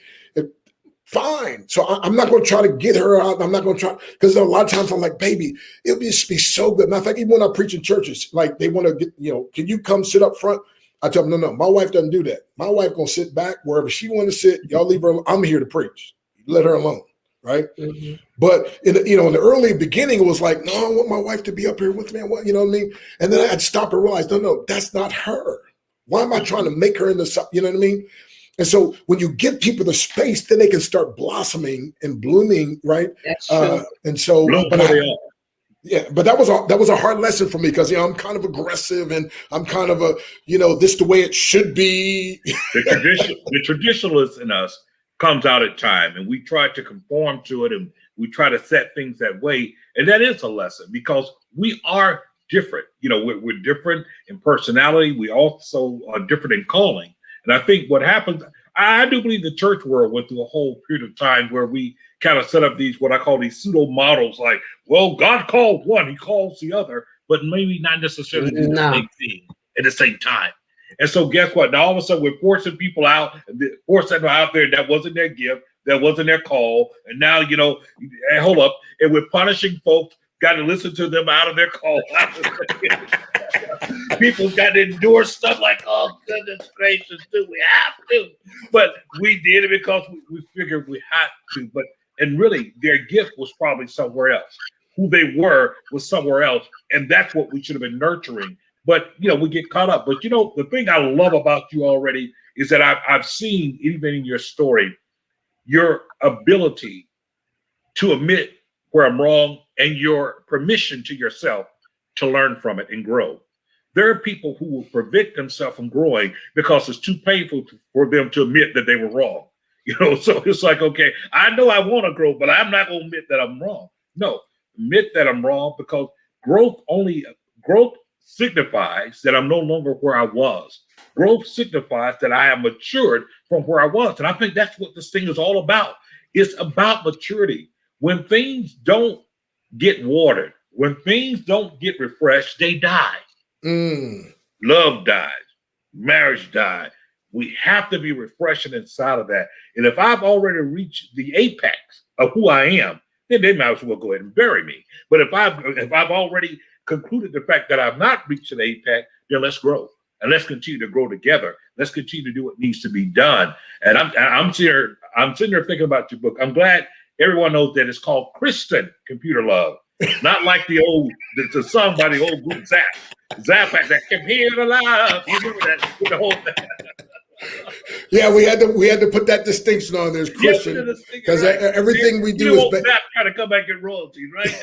fine. So I'm not going to try to get her out. I'm not going to try, because a lot of times I'm like, baby, it would just be so good. Matter of fact, even when I preach in churches, like they want to get, can you come sit up front? I tell them, no, my wife doesn't do that. My wife going to sit back wherever she want to sit. Y'all leave her alone. I'm here to preach. Let her alone. Right. Mm-hmm. But in the early beginning, it was like, no, I want my wife to be up here with me. You know what I mean? And then I'd stop and realize, no, that's not her. Why am I trying to make her into, you know what I mean? And so when you give people the space, then they can start blossoming and blooming, right? That's true. And so, but that was a hard lesson for me, because I'm kind of aggressive, and I'm kind of this the way it should be. The traditionalist in us comes out at time, and we try to conform to it, and we try to set things that way, and that is a lesson, because we are different. We're different in personality. We also are different in calling. And I think what happens, I do believe the church world went through a whole period of time where we kind of set up these, what I call these pseudo models, like, well, God called one, he calls the other, but maybe not necessarily do the same thing at the same time. And so guess what? Now all of a sudden we're forcing people out, forcing them out there. That wasn't their gift. That wasn't their call. And now, hold up. And we're punishing folks. Got to listen to them out of their call. People's got to endure stuff like, oh, goodness gracious, do we have to? But we did it because we figured we had to. And really, their gift was probably somewhere else. Who they were was somewhere else. And that's what we should have been nurturing. But, we get caught up. But, the thing I love about you already is that I've seen, even in your story, your ability to admit where I'm wrong and your permission to yourself to learn from it and grow. There are people who will prevent themselves from growing because it's too painful for them to admit that they were wrong. So it's like, okay, I know I want to grow, but I'm not going to admit that I'm wrong. No, admit that I'm wrong, because growth signifies that I'm no longer where I was. Growth signifies that I have matured from where I was. And I think that's what this thing is all about. It's about maturity. When things don't get watered, when things don't get refreshed, they die. Love dies. Marriage dies. We have to be refreshing inside of that. And if I've already reached the apex of who I am, then they might as well go ahead and bury me. But if I've already concluded the fact that I've not reached an apex, then let's grow. And let's continue to grow together. Let's continue to do what needs to be done. And I'm sitting there thinking about your book. I'm glad everyone knows that it's called Christian computer love. Not like the song by the old group Zap. Zap at that computer love. You remember that with the whole thing? Yeah, we had to put that distinction on. There's Christian because everything we do is Zap trying to come back in royalties, right?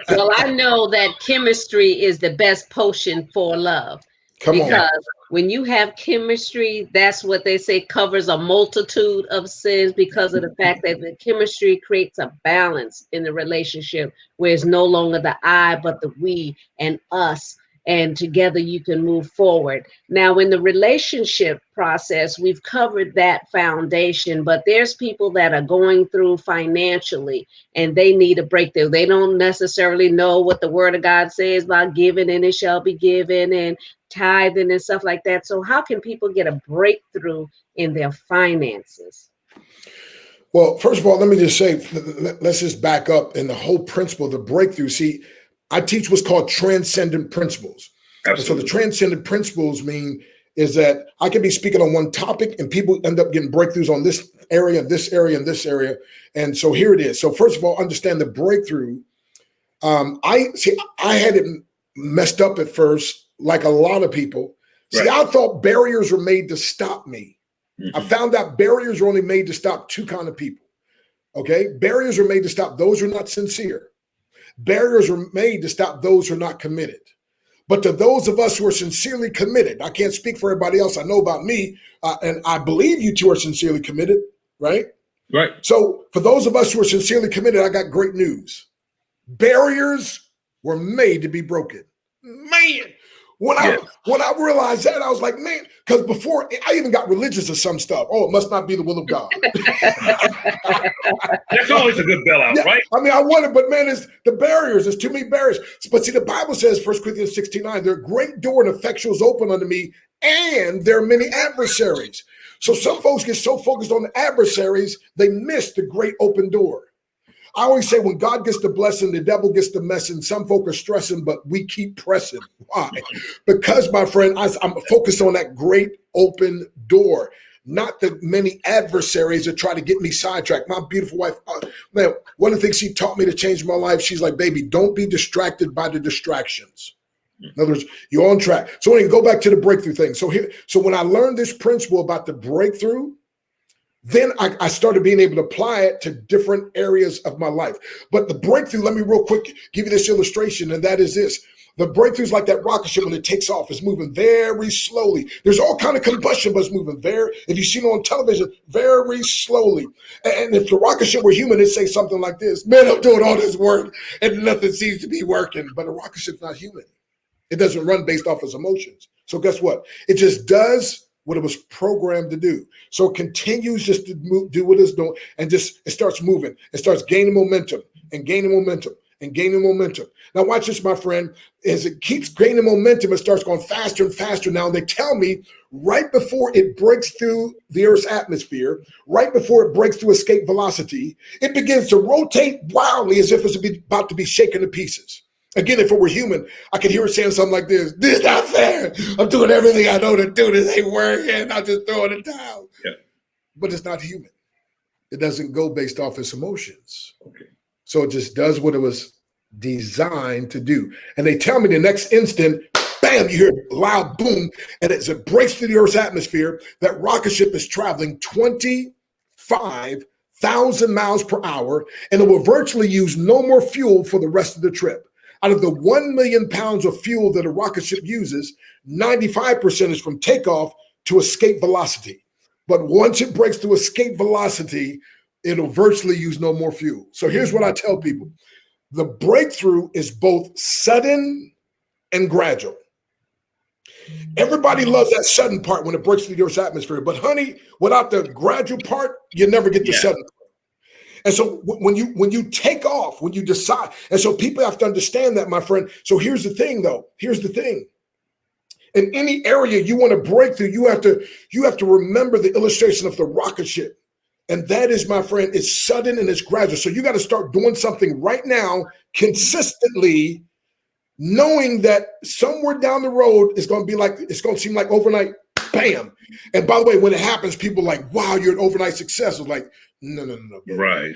Well, I know that chemistry is the best potion for love. Because when you have chemistry, that's what they say covers a multitude of sins, because of the fact that the chemistry creates a balance in the relationship where it's no longer the I, but the we and us. And together you can move forward. Now, in the relationship process, we've covered that foundation, but there's people that are going through financially and they need a breakthrough. They don't necessarily know what the word of God says about giving and it shall be given and tithing and stuff like that. So how can people get a breakthrough in their finances? Well, first of all, let me just say, let's just back up in the whole principle of the breakthrough. See, I teach what's called Transcendent Principles. And so the Transcendent Principles mean is that I can be speaking on one topic and people end up getting breakthroughs on this area, this area, and this area. And so here it is. So first of all, understand the breakthrough. I had it messed up at first, like a lot of people. See, I thought barriers were made to stop me. I found out barriers are only made to stop two kind of people. Okay. Barriers are made to stop those who are not sincere. Barriers are made to stop those who are not committed. But to those of us who are sincerely committed, I can't speak for everybody else. I know about me, and I believe you two are sincerely committed, right? Right. So for those of us who are sincerely committed, I got great news. Barriers were made to be broken. Man, when I realized that, I was like, man, because before I even got religious of some stuff. Oh, it must not be the will of God. That's always a good bailout, right? I mean, I wanted, but man, it's the barriers. There's too many barriers. But see, the Bible says, 1 Corinthians 16:9, there are great door and effectual is open unto me, and there are many adversaries. So some folks get so focused on the adversaries, they miss the great open door. I always say when God gets the blessing, the devil gets the messing. Some folk are stressing, but we keep pressing. Why? Because, my friend, I'm focused on that great open door, not the many adversaries that try to get me sidetracked. My beautiful wife, man, one of the things she taught me to change my life, she's like, baby, don't be distracted by the distractions. In other words, you're on track. So when you go back to the breakthrough thing. So when I learned this principle about the breakthrough, then I started being able to apply it to different areas of my life. But the breakthrough, let me real quick give you this illustration, and that is this. The breakthrough is like that rocket ship when it takes off. It's moving very slowly. There's all kind of combustion, but it's moving if you see it on television, very slowly. And if the rocket ship were human, it'd say something like this. Man, I'm doing all this work, and nothing seems to be working. But a rocket ship's not human. It doesn't run based off its emotions. So guess what? It just does what it was programmed to do. So it continues just to do what it's doing, and just it starts moving. It starts gaining momentum and gaining momentum and gaining momentum. Now watch this, my friend. As it keeps gaining momentum, it starts going faster and faster. Now they tell me right before it breaks through the Earth's atmosphere, right before it breaks through escape velocity, it begins to rotate wildly as if it's about to be shaken to pieces. Again, if it were human, I could hear it saying something like this. This is not fair. I'm doing everything I know to do. This ain't working. I'm just throwing it down. Yeah. But it's not human. It doesn't go based off its emotions. Okay. So it just does what it was designed to do. And they tell me the next instant, bam, you hear a loud boom. And as it breaks through the Earth's atmosphere, that rocket ship is traveling 25,000 miles per hour, and it will virtually use no more fuel for the rest of the trip. Out of the 1 million pounds of fuel that a rocket ship uses, 95% is from takeoff to escape velocity. But once it breaks through escape velocity, it'll virtually use no more fuel. So here's what I tell people. The breakthrough is both sudden and gradual. Everybody loves that sudden part when it breaks through the Earth's atmosphere. But honey, without the gradual part, you never get the sudden part. And so when you take off, when you decide, and so people have to understand that, my friend. So here's the thing, though. Here's the thing. In any area you want to break through, you have to remember the illustration of the rocket ship. And that is, my friend, it's sudden and it's gradual. So you got to start doing something right now consistently, knowing that somewhere down the road it's going to seem like overnight. bam. And by the way, when it happens, people are like, wow, you're an overnight success. It's like, no. Right.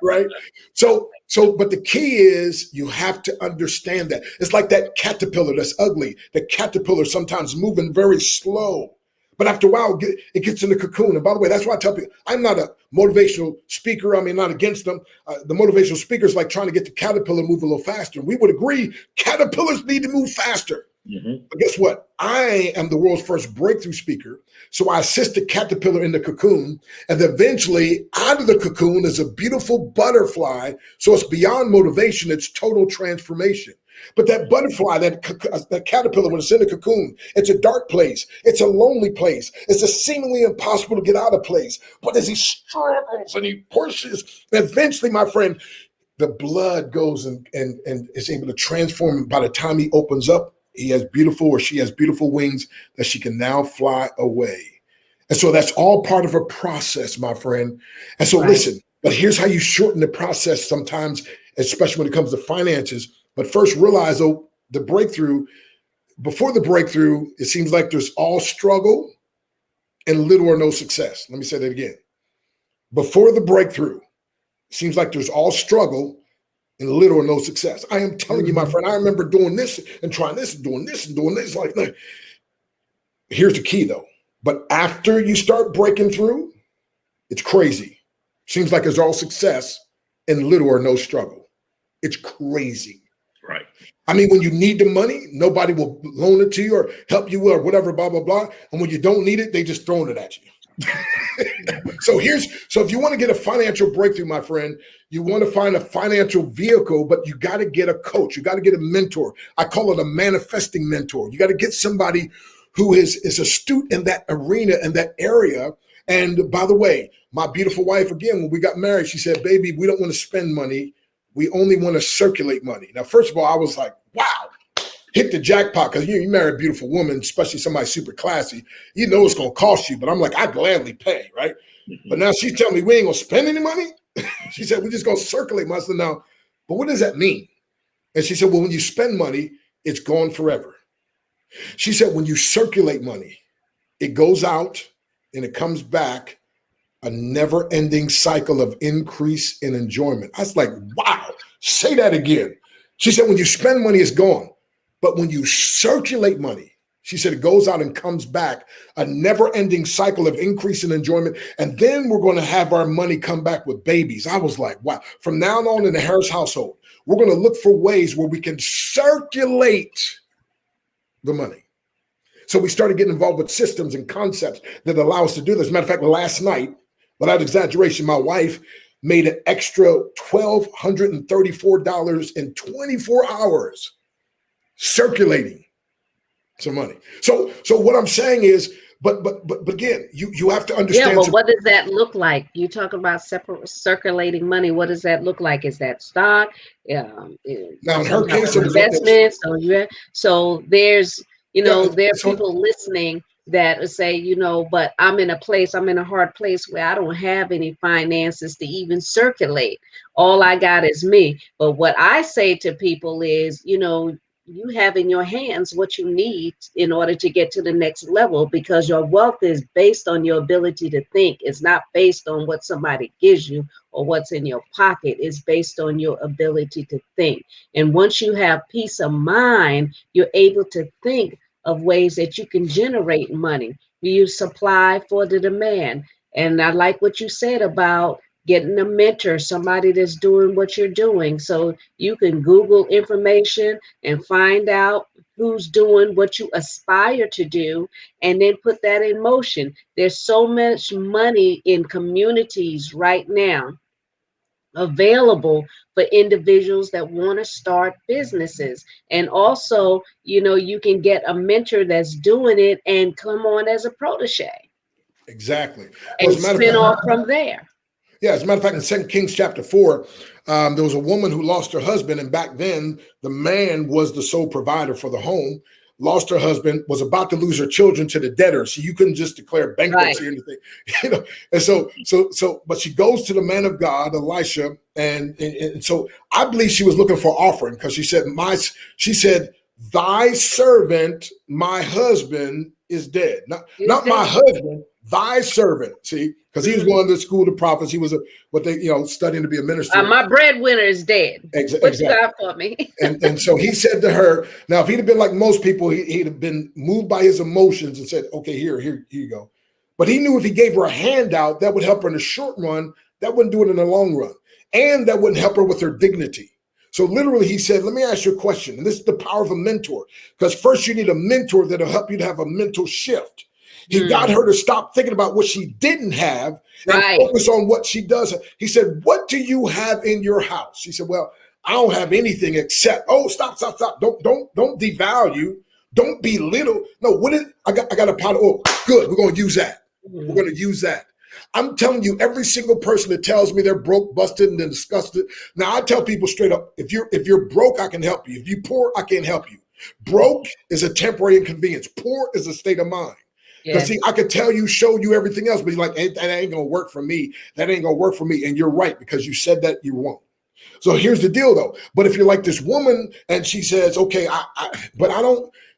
Right. So, but the key is you have to understand that it's like that caterpillar that's ugly. The caterpillar sometimes moving very slow, but after a while, it gets in the cocoon. And by the way, that's why I tell people, I'm not a motivational speaker. I mean, not against them. The motivational speaker is like trying to get the caterpillar move a little faster. We would agree caterpillars need to move faster. Mm-hmm. But guess what? I am the world's first breakthrough speaker. So I assist the caterpillar in the cocoon. And eventually out of the cocoon is a beautiful butterfly. So it's beyond motivation. It's total transformation. But that butterfly, that caterpillar, when it's in the cocoon, it's a dark place. It's a lonely place. It's a seemingly impossible to get out of place. But as he struggles and he pushes, eventually, my friend, the blood goes and is able to transform. By the time he opens up, she has beautiful wings that she can now fly away. And so that's all part of a process, my friend. And so listen, but here's how you shorten the process sometimes, especially when it comes to finances. But first realize, the breakthrough, before the breakthrough, it seems like there's all struggle and little or no success. Let me say that again. Before the breakthrough, it seems like there's all struggle and little or no success. I am telling you, my friend, I remember doing this and trying this and doing this and doing this. Like, here's the key though. But after you start breaking through, it's crazy. Seems like there's all success and little or no struggle. It's crazy. Right. I mean, when you need the money, nobody will loan it to you or help you or whatever, blah, blah, blah. And when you don't need it, they just throwing it at you. So if you want to get a financial breakthrough, my friend, you want to find a financial vehicle, but you got to get a coach. You got to get a mentor. I call it a manifesting mentor. You got to get somebody who is astute in that arena, in that area. And by the way, my beautiful wife, again, when we got married, she said, baby, we don't want to spend money. We only want to circulate money. Now, first of all, I was like, wow, hit the jackpot, because you marry a beautiful woman, especially somebody super classy. You know it's going to cost you, but I'm like, I gladly pay, right? Mm-hmm. But now she's telling me we ain't going to spend any money. She said, we're just going to circulate money. I said, now, but what does that mean? And she said, well, when you spend money, it's gone forever. She said, when you circulate money, it goes out and it comes back, a never-ending cycle of increase in enjoyment. I was like, wow, say that again. She said, when you spend money, it's gone. But when you circulate money, she said, it goes out and comes back, a never-ending cycle of increase in enjoyment. And then we're going to have our money come back with babies. I was like, wow. From now on in the Harris household, we're going to look for ways where we can circulate the money. So we started getting involved with systems and concepts that allow us to do this. As a matter of fact, last night, without exaggeration, my wife made an extra $1,234 in 24 hours circulating some money. So what I'm saying is, but again, you have to understand. Yeah, but what does that look like? You talk about circulating money. What does that look like? Is that stock? Now in her case, investments. So there's, there are people listening that say, but I'm in a hard place where I don't have any finances to even circulate. All I got is me. But what I say to people is, you have in your hands what you need in order to get to the next level, because your wealth is based on your ability to think. It's not based on what somebody gives you or what's in your pocket. It's based on your ability to think. And once you have peace of mind, you're able to think of ways that you can generate money. You supply for the demand. And I like what you said about getting a mentor, somebody that's doing what you're doing. So you can Google information and find out who's doing what you aspire to do, and then put that in motion. There's so much money in communities right now available for individuals that want to start businesses. And also, you can get a mentor that's doing it and come on as a protege. Exactly. And spin off from there. Yeah, as a matter of fact, in 2 Kings chapter 4, there was a woman who lost her husband. And back then, the man was the sole provider for the home. Lost her husband, was about to lose her children to the debtor. So you couldn't just declare bankruptcy or anything. And so, but she goes to the man of God, Elisha. And so I believe she was looking for offering, because she said, thy servant, my husband, is dead. Not my husband, thy servant. See, because he was going to school of prophets. He was what they, studying to be a minister. My breadwinner is dead. What you got for me? and so he said to her, now if he'd have been like most people, he'd have been moved by his emotions and said, okay, here you go. But he knew if he gave her a handout, that would help her in the short run. That wouldn't do it in the long run. And that wouldn't help her with her dignity. So literally he said, let me ask you a question. And this is the power of a mentor. Because first you need a mentor that'll help you to have a mental shift. He got her to stop thinking about what she didn't have and focus on what she does. He said, what do you have in your house? She said, well, I don't have anything except, stop. Don't devalue. Don't belittle. No, I got a pot of oil. Good. We're going to use that. We're going to use that. I'm telling you, every single person that tells me they're broke, busted, and disgusted. Now I tell people straight up, if you're broke, I can help you. If you're poor, I can't help you. Broke is a temporary inconvenience. Poor is a state of mind. Because see, I could tell you, show you everything else, but you're like, that ain't gonna work for me. That ain't gonna work for me. And you're right, because you said that you won't. So here's the deal though. But if you're like this woman and she says, okay, I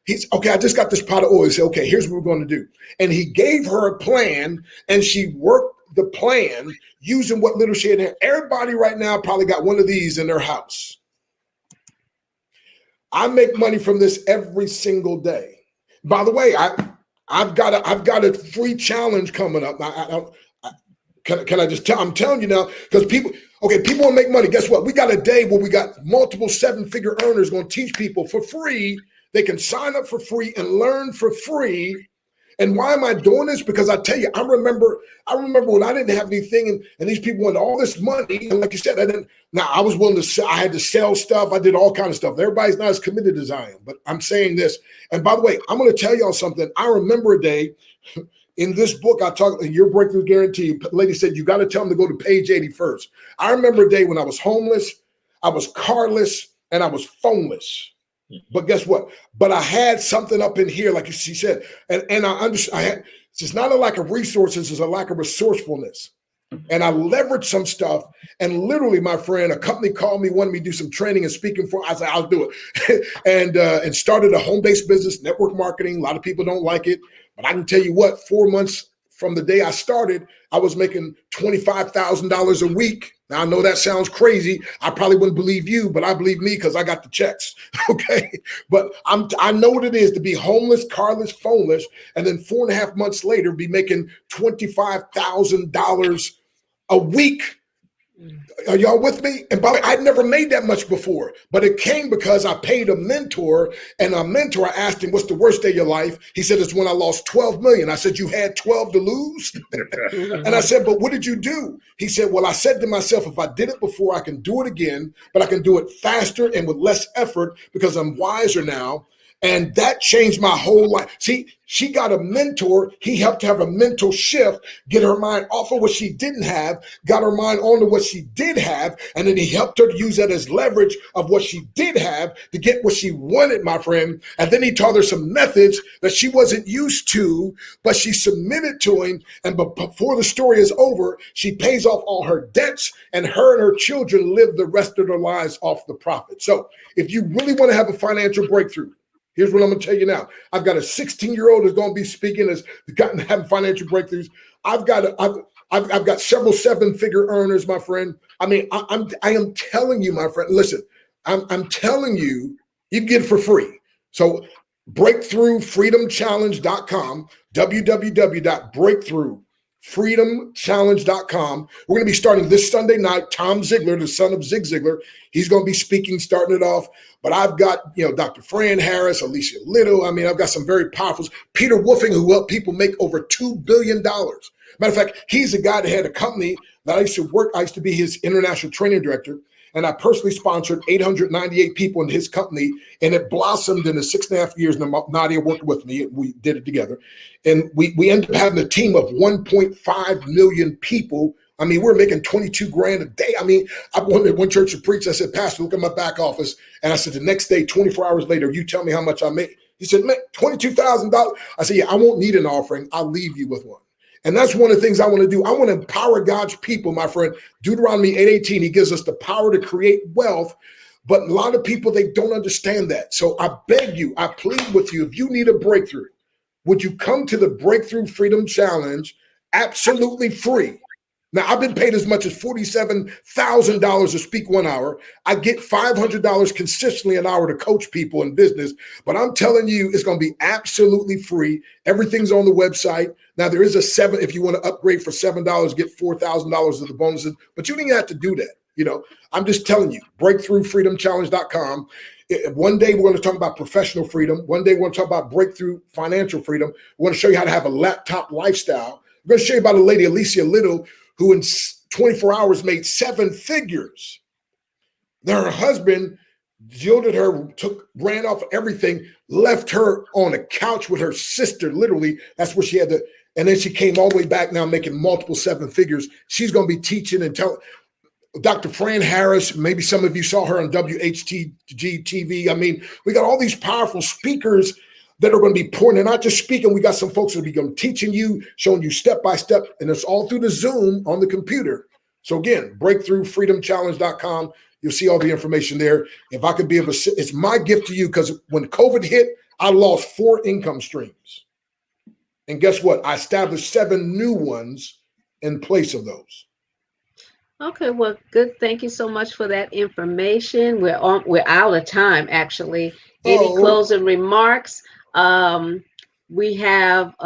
just got this pot of oil. He said, okay, here's what we're going to do. And he gave her a plan and she worked the plan using what little she had there. Everybody right now probably got one of these in their house. I make money from this every single day. By the way, I've got a free challenge coming up. Can I just tell? I'm telling you now, because people want to make money. Guess what? We got a day where we got multiple 7-figure earners going to teach people for free. They can sign up for free and learn for free. And why am I doing this? Because I tell you, I remember when I didn't have anything and these people wanted all this money. And like you said, I was willing to sell. I had to sell stuff. I did all kinds of stuff. Everybody's not as committed as I am, but I'm saying this. And by the way, I'm going to tell y'all something. I remember a day in this book, I talk Your Breakthrough Guarantee. The lady said, you got to tell them to go to page 80 first. I remember a day when I was homeless, I was carless, and I was phoneless. But guess what? But I had something up in here, like she said, and I understand. It's not a lack of resources; it's a lack of resourcefulness. And I leveraged some stuff. And literally, my friend, a company called me, wanted me to do some training and speaking for. I said, I'll do it, and started a home-based business, network marketing. A lot of people don't like it, but I can tell you what: 4 months from the day I started, I was making $25,000 a week. Now I know that sounds crazy. I probably wouldn't believe you, but I believe me because I got the checks. Okay. But I know what it is to be homeless, carless, phoneless, and then 4.5 months later be making $25,000 a week. Are y'all with me? And by the way, I'd never made that much before, but it came because I paid a mentor, and a mentor, I asked him, what's the worst day of your life? He said, it's when I lost 12 million. I said, you had 12 to lose? And I said, but what did you do? He said, well, I said to myself, if I did it before, I can do it again, but I can do it faster and with less effort because I'm wiser now. And that changed my whole life. See, she got a mentor. He helped her have a mental shift, get her mind off of what she didn't have, got her mind onto what she did have. And then he helped her to use that as leverage of what she did have to get what she wanted, my friend. And then he taught her some methods that she wasn't used to, but she submitted to him. And before the story is over, she pays off all her debts, and her children live the rest of their lives off the profit. So if you really want to have a financial breakthrough, here's what I'm going to tell you now. I've got a 16-year-old who's going to be speaking, has gotten having financial breakthroughs. I've got several 7-figure earners, my friend. I mean, I am telling you, my friend. Listen, I'm telling you, you can get it for free. So, breakthroughfreedomchallenge.com, www.breakthroughfreedomchallenge.com. We're going to be starting this Sunday night. Tom Ziglar, the son of Zig Ziglar, he's going to be speaking, starting it off. But I've got, Dr. Fran Harris, Alicia Little. I mean, I've got some very powerful. Peter Wolfing, who helped people make over $2 billion. Matter of fact, he's the guy that had a company that I used to work. I used to be his international training director. And I personally sponsored 898 people in his company. And it blossomed in the 6.5 years. And Nadia worked with me. We did it together. And we ended up having a team of 1.5 million people. I mean, we're making 22 grand a day. I mean, I went to one church to preach. I said, Pastor, look at my back office. And I said, the next day, 24 hours later, you tell me how much I made. He said, man, $22,000. I said, yeah, I won't need an offering. I'll leave you with one. And that's one of the things I want to do. I want to empower God's people, my friend. Deuteronomy 8:18, he gives us the power to create wealth, But a lot of people, they don't understand that. So I beg you, I plead with you, if you need a breakthrough, would you come to the Breakthrough Freedom Challenge absolutely free? Now, I've been paid as much as $47,000 to speak 1 hour. I get $500 consistently an hour to coach people in business. But I'm telling you, it's going to be absolutely free. Everything's on the website. Now, there is a $7, if you want to upgrade for $7, get $4,000 of the bonuses. But you don't even have to do that. You know, I'm just telling you, breakthroughfreedomchallenge.com. One day we're going to talk about professional freedom. One day we're going to talk about breakthrough financial freedom. We're going to show you how to have a laptop lifestyle. We're going to show you about a lady, Alicia Little, who in 24 hours made 7 figures. Then her husband jilted her, ran off everything, left her on a couch with her sister, literally. That's where she had to, and then she came all the way back now making multiple 7 figures. She's going to be teaching and telling. Dr. Fran Harris, maybe some of you saw her on WHTG TV. I mean, we got all these powerful speakers that are going to be pouring. And not just speaking, we got some folks that will be going teaching you, showing you step by step, and it's all through the Zoom on the computer. So again, breakthroughfreedomchallenge.com. You'll see all the information there. If I could be able to, it's my gift to you, because when COVID hit, I lost 4 income streams. And guess what? I established 7 new ones in place of those. Okay, well, good. Thank you so much for that information. We're out of time, actually. Any closing remarks? We have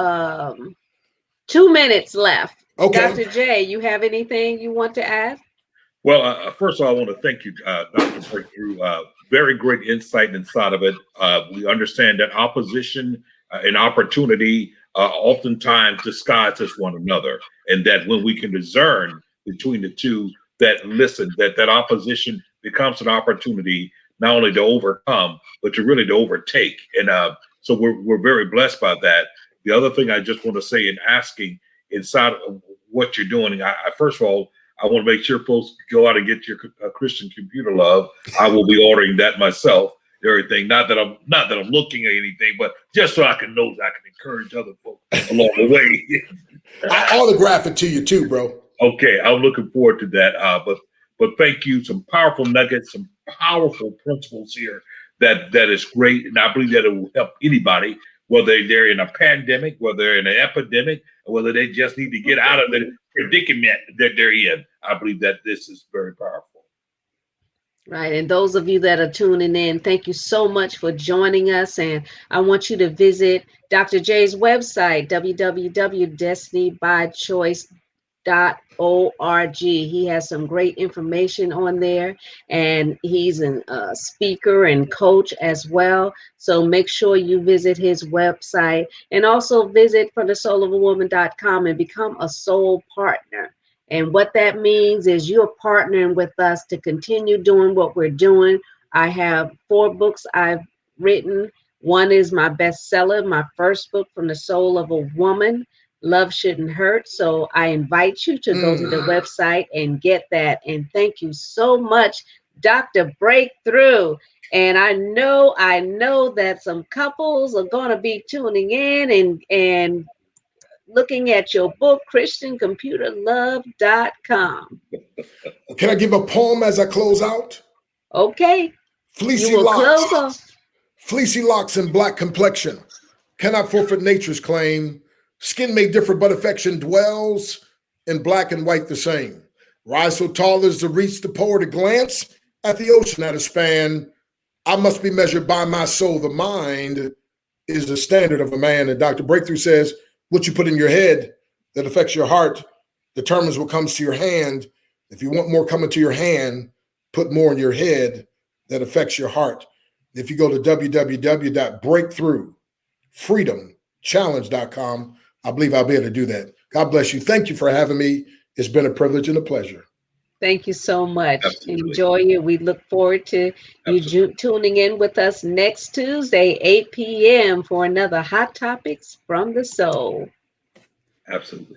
2 minutes left. Okay. Dr. J, you have anything you want to add? Well, first of all, I want to thank you, Dr. Breakthrough. Very great insight inside of it. We understand that opposition and opportunity oftentimes disguise us one another, and that when we can discern between the two, that opposition becomes an opportunity not only to overcome, but to really to overtake. And so we're very blessed by that. The other thing I just want to say in asking inside of what you're doing, I first of all, I want to make sure folks go out and get your Christian Computer Love. I will be ordering that myself. Everything, not that I'm looking at anything, but just so I can know that I can encourage other folks along the way. I autograph it to you too, bro. Okay, I'm looking forward to that. But thank you. Some powerful nuggets, some powerful principles here. That is great, and I believe that it will help anybody, whether they're in a pandemic, whether they're in an epidemic, or whether they just need to get out of the predicament that they're in. I believe that this is very powerful. Right. And those of you that are tuning in, thank you so much for joining us. And I want you to visit Dr. J's website, www.destinybychoice.org. He has some great information on there, and he's a speaker and coach as well. So make sure you visit his website, and also visit fromthesoulofAwoman.com and become a soul partner. And what that means is you're partnering with us to continue doing what we're doing. I have 4 books I've written. One is my bestseller, my first book, From the Soul of a Woman, Love Shouldn't Hurt. So I invite you to go to the website and get that. And thank you so much, Dr. Breakthrough. And I know that some couples are going to be tuning in and looking at your book, ChristianComputerLove.com. Can I give a poem as I close out? Okay. Fleecy locks and black complexion cannot forfeit nature's claim. Skin may differ, but affection dwells in black and white the same. Rise so tall as to reach the poet, a glance at the ocean at a span. I must be measured by my soul. The mind is the standard of a man. And Dr. Breakthrough says, what you put in your head that affects your heart determines what comes to your hand. If you want more coming to your hand, put more in your head that affects your heart. If you go to www.breakthroughfreedomchallenge.com, I believe I'll be able to do that. God bless you. Thank you for having me. It's been a privilege and a pleasure. Thank you so much. Absolutely. Enjoy it. We look forward to you tuning in with us next Tuesday, 8 p.m. for another Hot Topics from the Soul. Absolutely.